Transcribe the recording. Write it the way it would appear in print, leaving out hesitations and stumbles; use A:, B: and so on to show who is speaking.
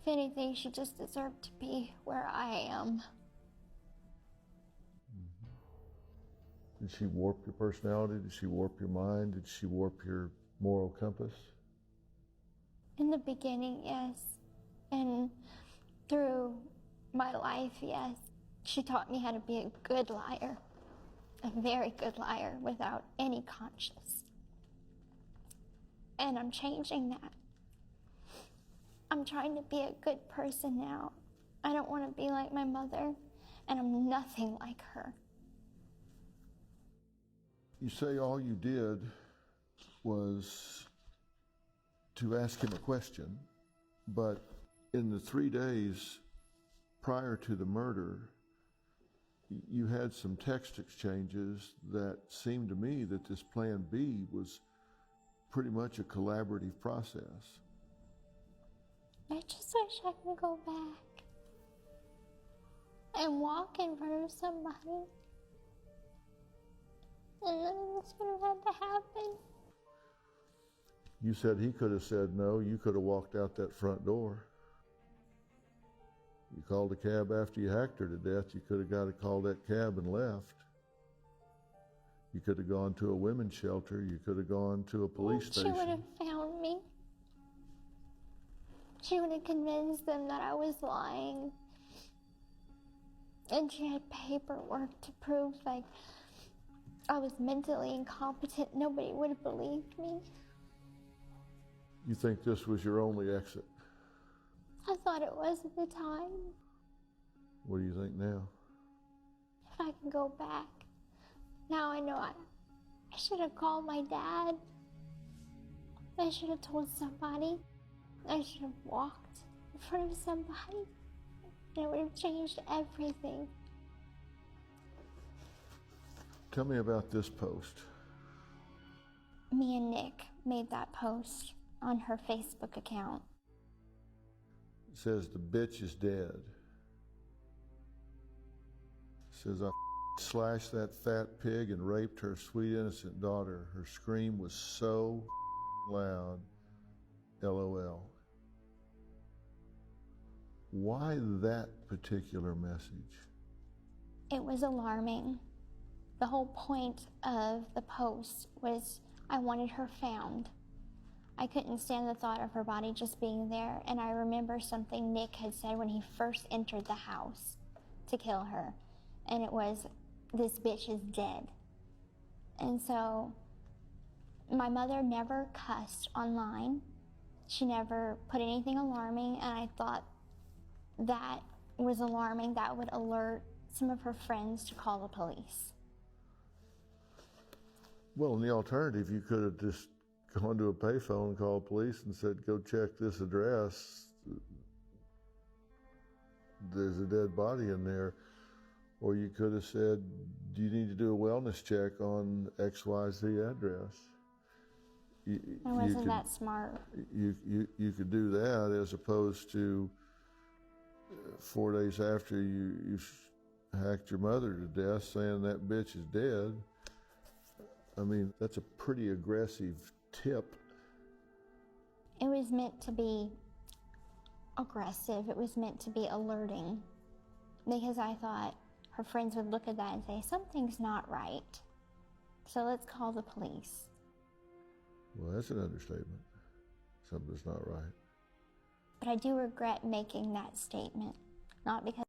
A: If anything, she just deserved to be where I am.
B: Did she warp your personality? Did she warp your mind? Did she warp your moral compass?
A: In the beginning, yes. And through my life, yes. She taught me how to be a good liar. A very good liar without any conscience. And I'm changing that. I'm trying to be a good person now. I don't want to be like my mother, and I'm nothing like her.
B: You say all you did was to ask him a question, but in the 3 days prior to the murder, you had some text exchanges that seemed to me that this Plan B was pretty much a collaborative process.
A: I just wish I could go back and walk in front of somebody. And none of this would have had to happen.
B: You said he could have said no. You could have walked out that front door. You called a cab after you hacked her to death. You could have got to call that cab and left. You could have gone to a women's shelter. You could have gone to a police station.
A: She would have found me. She would have convinced them that I was lying. And she had paperwork to prove, like, I was mentally incompetent. Nobody would have believed me.
B: You think this was your only exit?
A: I thought it was at the time.
B: What do you think now?
A: If I can go back. Now I know I should have called my dad. I should have told somebody. I should have walked in front of somebody. And it would have changed everything.
B: Tell me about this post.
A: Me and Nick made that post on her Facebook account.
B: It says, "The bitch is dead." It says, "I slashed that fat pig and raped her sweet innocent daughter. Her scream was so loud. LOL." Why that particular message?
A: It was alarming. The whole point of the post was I wanted her found. I couldn't stand the thought of her body just being there, and I remember something Nick had said when he first entered the house to kill her, and it was, "This bitch is dead." And so my mother never cussed online. She never put anything alarming, and I thought that was alarming. That would alert some of her friends to call the police.
B: Well, in the alternative, you could have just gone to a payphone and called police and said, "Go check this address. There's a dead body in there." Or you could have said, "Do you need to do a wellness check on XYZ address?"
A: I wasn't that smart.
B: You could do that as opposed to 4 days after you hacked your mother to death saying that bitch is dead. I mean, that's a pretty aggressive tip.
A: It was meant to be aggressive. It was meant to be alerting, because I thought her friends would look at that and say, something's not right. So let's call the police.
B: Well, that's an understatement. Something's not right.
A: But I do regret making that statement, not because